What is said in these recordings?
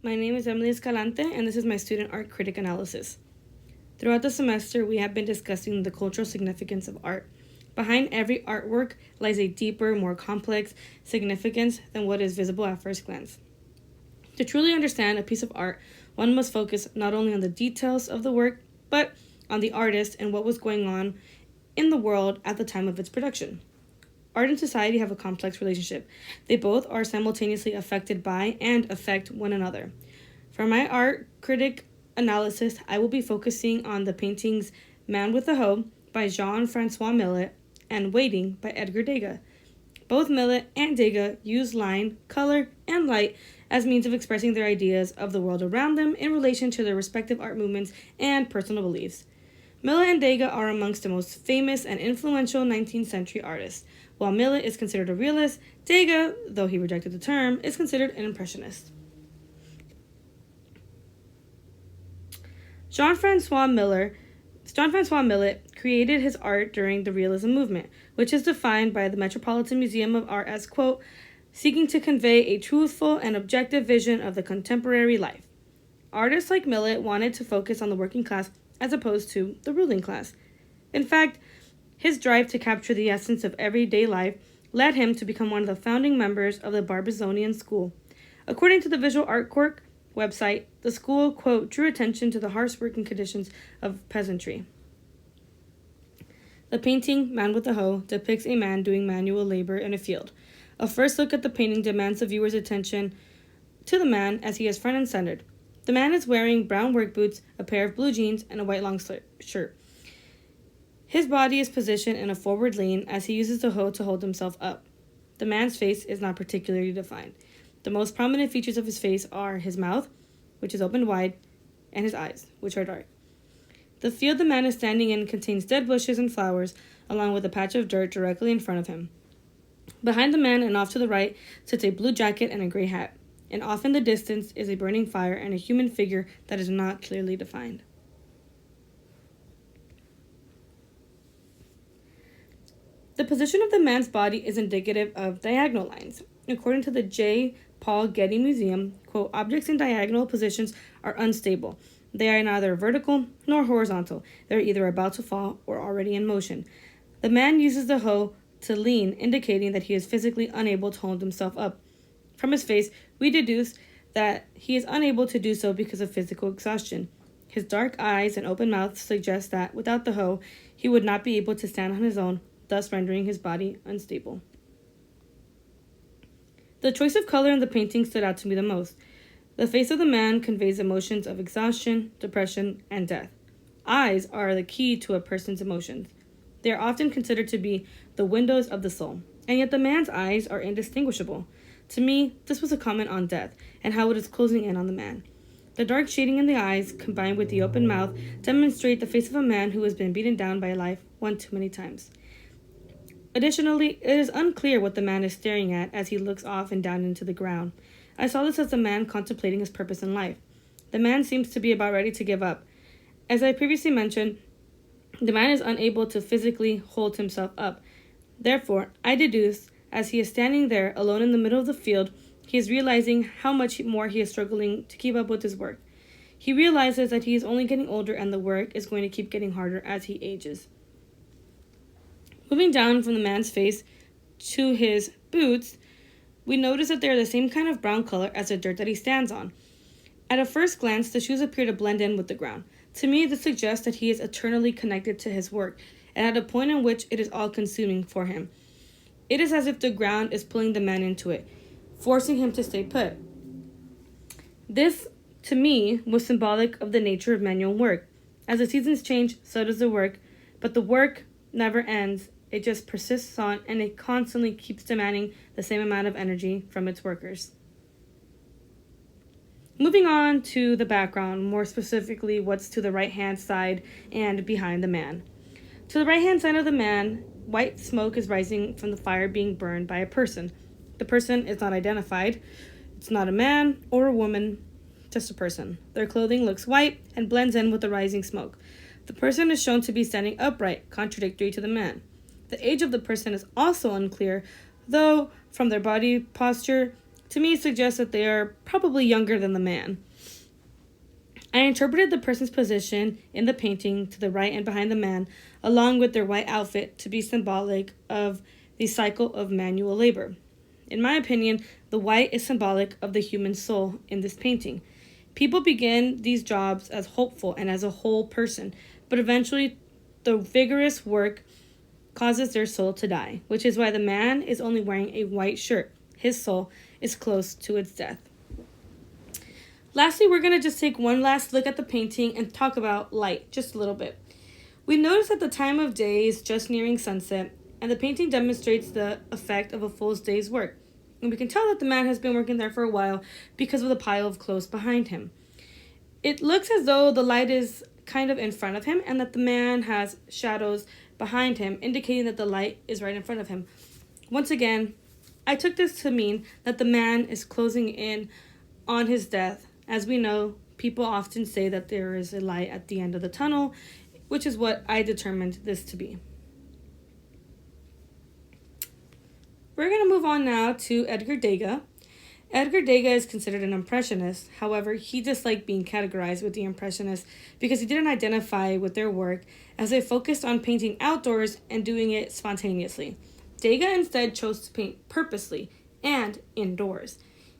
My name is Emily Escalante, and this is my student art critic analysis. Throughout the semester, we have been discussing the cultural significance of art. Behind every artwork lies a deeper, more complex significance than what is visible at first glance. To truly understand a piece of art, one must focus not only on the details of the work, but on the artist and what was going on in the world at the time of its production. Art and society have a complex relationship. They both are simultaneously affected by and affect one another. For my art critic analysis, I will be focusing on the paintings Man with a Hoe by Jean-Francois Millet and Waiting by Edgar Degas. Both Millet and Degas use line, color, and light as means of expressing their ideas of the world around them in relation to their respective art movements and personal beliefs. Millet and Degas are amongst the most famous and influential 19th century artists. While Millet is considered a realist, Degas, though he rejected the term, is considered an impressionist. Jean-Francois Millet created his art during the Realism movement, which is defined by the Metropolitan Museum of Art as, quote, seeking to convey a truthful and objective vision of the contemporary life. Artists like Millet wanted to focus on the working class as opposed to the ruling class. In fact, his drive to capture the essence of everyday life led him to become one of the founding members of the Barbizonian School. According to the Visual Art Court website, the school, quote, drew attention to the harsh working conditions of peasantry. The painting, Man with a Hoe, depicts a man doing manual labor in a field. A first look at the painting demands the viewer's attention to the man as he is front and centered. The man is wearing brown work boots, a pair of blue jeans, and a white long shirt. His body is positioned in a forward lean as he uses the hoe to hold himself up. The man's face is not particularly defined. The most prominent features of his face are his mouth, which is opened wide, and his eyes, which are dark. The field the man is standing in contains dead bushes and flowers, along with a patch of dirt directly in front of him. Behind the man and off to the right sits a blue jacket and a gray hat, and off in the distance is a burning fire and a human figure that is not clearly defined. The position of the man's body is indicative of diagonal lines. According to the J. Paul Getty Museum, quote, objects in diagonal positions are unstable. They are neither vertical nor horizontal. They are either about to fall or already in motion. The man uses the hoe to lean, indicating that he is physically unable to hold himself up. From his face, we deduce that he is unable to do so because of physical exhaustion. His dark eyes and open mouth suggest that without the hoe, he would not be able to stand on his own, thus rendering his body unstable. The choice of color in the painting stood out to me the most. The face of the man conveys emotions of exhaustion, depression, and death. Eyes are the key to a person's emotions. They are often considered to be the windows of the soul, and yet the man's eyes are indistinguishable. To me, this was a comment on death and how it is closing in on the man. The dark shading in the eyes, combined with the open mouth, demonstrate the face of a man who has been beaten down by life one too many times. Additionally, it is unclear what the man is staring at as he looks off and down into the ground. I saw this as a man contemplating his purpose in life. The man seems to be about ready to give up. As I previously mentioned, the man is unable to physically hold himself up. Therefore, I deduce, as he is standing there alone in the middle of the field, he is realizing how much more he is struggling to keep up with his work. He realizes that he is only getting older and the work is going to keep getting harder as he ages. Moving down from the man's face to his boots, we notice that they are the same kind of brown color as the dirt that he stands on. At a first glance, the shoes appear to blend in with the ground. To me, this suggests that he is eternally connected to his work, and at a point in which it is all-consuming for him. It is as if the ground is pulling the man into it, forcing him to stay put. This, to me, was symbolic of the nature of manual work. As the seasons change, so does the work, but the work never ends. It just persists on, and it constantly keeps demanding the same amount of energy from its workers. Moving on to the background, more specifically what's to the right-hand side and behind the man. To the right-hand side of the man, white smoke is rising from the fire being burned by a person. The person is not identified. It's not a man or a woman, just a person. Their clothing looks white and blends in with the rising smoke. The person is shown to be standing upright, contradictory to the man. The age of the person is also unclear, though from their body posture, to me suggests that they are probably younger than the man. I interpreted the person's position in the painting to the right and behind the man, along with their white outfit, to be symbolic of the cycle of manual labor. In my opinion, the white is symbolic of the human soul in this painting. People begin these jobs as hopeful and as a whole person, but eventually the vigorous work causes their soul to die, which is why the man is only wearing a white shirt. His soul is close to its death. Lastly, we're going to just take one last look at the painting and talk about light just a little bit. We notice that the time of day is just nearing sunset, and the painting demonstrates the effect of a full day's work. And we can tell that the man has been working there for a while because of the pile of clothes behind him. It looks as though the light is kind of in front of him and that the man has shadows behind him, indicating that the light is right in front of him. Once again, I took this to mean that the man is closing in on his death. As we know, people often say that there is a light at the end of the tunnel, which is what I determined this to be. We're going to move on now to Edgar Degas. Edgar Degas is considered an impressionist. However, he disliked being categorized with the impressionists because he didn't identify with their work, as they focused on painting outdoors and doing it spontaneously. Degas instead chose to paint purposely and indoors.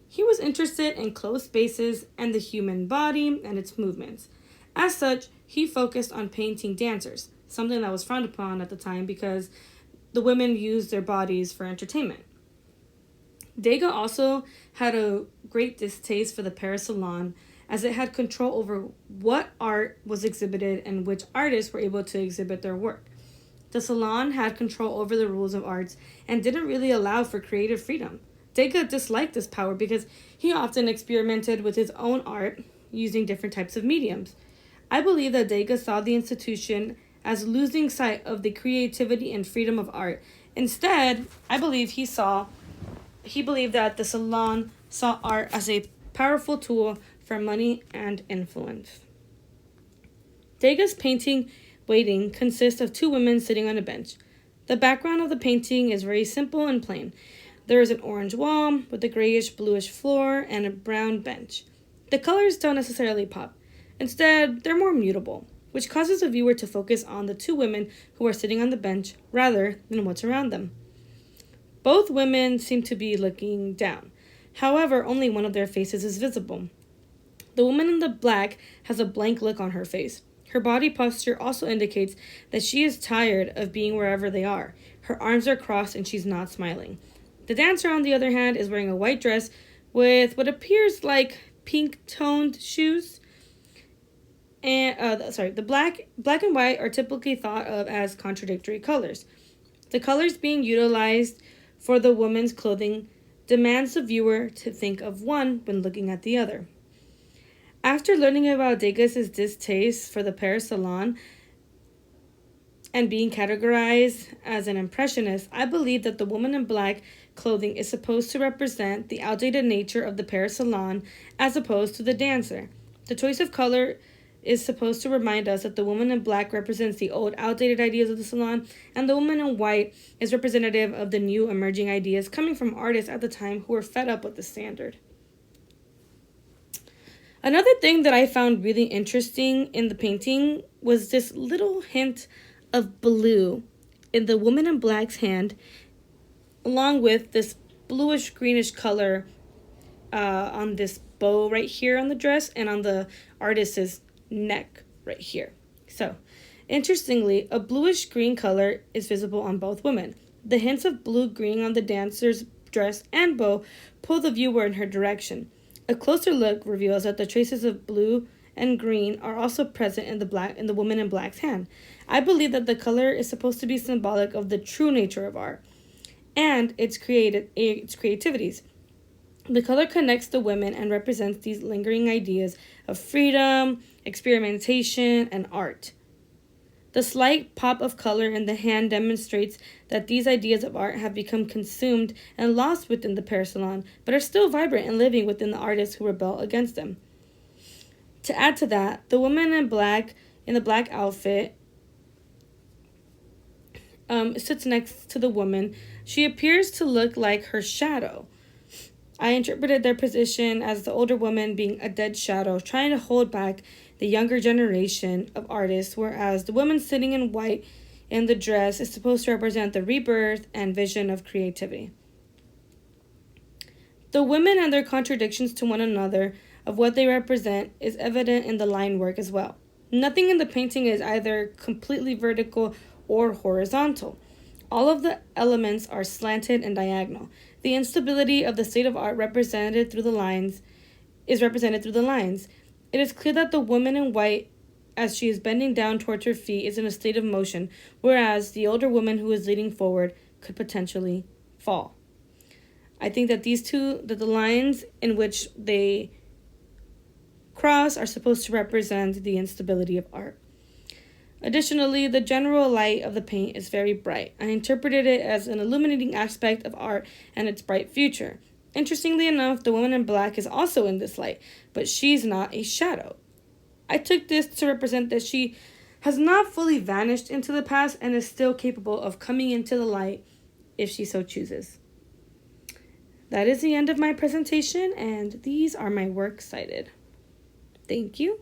He was interested in closed spaces and the human body and its movements. As such, he focused on painting dancers, something that was frowned upon at the time because the women used their bodies for entertainment. Degas also had a great distaste for the Paris Salon, as it had control over what art was exhibited and which artists were able to exhibit their work. The Salon had control over the rules of arts and didn't really allow for creative freedom. Degas disliked this power because he often experimented with his own art using different types of mediums. I believe that Degas saw the institution as losing sight of the creativity and freedom of art. Instead, I believe he believed that the Salon saw art as a powerful tool for money and influence. Degas' painting Waiting consists of two women sitting on a bench. The background of the painting is very simple and plain. There is an orange wall with a grayish-bluish floor and a brown bench. The colors don't necessarily pop. Instead, they're more mutable, which causes the viewer to focus on the two women who are sitting on the bench rather than what's around them. Both women seem to be looking down. However, only one of their faces is visible. The woman in the black has a blank look on her face. Her body posture also indicates that she is tired of being wherever they are. Her arms are crossed and she's not smiling. The dancer, on the other hand, is wearing a white dress with what appears like pink-toned shoes. And the black and white are typically thought of as contradictory colors. The colors being utilized for the woman's clothing demands the viewer to think of one when looking at the other. After learning about Degas' distaste for the Paris Salon and being categorized as an impressionist, I believe that the woman in black clothing is supposed to represent the outdated nature of the Paris Salon as opposed to the dancer. The choice of color is supposed to remind us that the woman in black represents the old, outdated ideas of the salon, and the woman in white is representative of the new, emerging ideas coming from artists at the time who were fed up with the standard. Another thing that I found really interesting in the painting was this little hint of blue in the woman in black's hand, along with this bluish-greenish color on this bow right here on the dress and on the artist's neck right here. So, interestingly, a bluish-green color is visible on both women. The hints of blue-green on the dancer's dress and bow pull the viewer in her direction. A closer look reveals that the traces of blue and green are also present in the woman in black's hand. I believe that the color is supposed to be symbolic of the true nature of art and its creativities. The color connects the women and represents these lingering ideas of freedom, experimentation, and art. The slight pop of color in the hand demonstrates that these ideas of art have become consumed and lost within the Paris Salon, but are still vibrant and living within the artists who rebel against them. To add to that, the woman in the black outfit sits next to the woman. She appears to look like her shadow. I interpreted their position as the older woman being a dead shadow, trying to hold back the younger generation of artists, whereas the woman sitting in white in the dress is supposed to represent the rebirth and vision of creativity. The women and their contradictions to one another of what they represent is evident in the line work as well. Nothing in the painting is either completely vertical or horizontal. All of the elements are slanted and diagonal. The instability of the state of art is represented through the lines. It is clear that the woman in white, as she is bending down towards her feet, is in a state of motion, whereas the older woman who is leaning forward could potentially fall. I think that that the lines in which they cross are supposed to represent the instability of art. Additionally, the general light of the paint is very bright. I interpreted it as an illuminating aspect of art and its bright future. Interestingly enough, the woman in black is also in this light, but she's not a shadow. I took this to represent that she has not fully vanished into the past and is still capable of coming into the light if she so chooses. That is the end of my presentation, and these are my works cited. Thank you.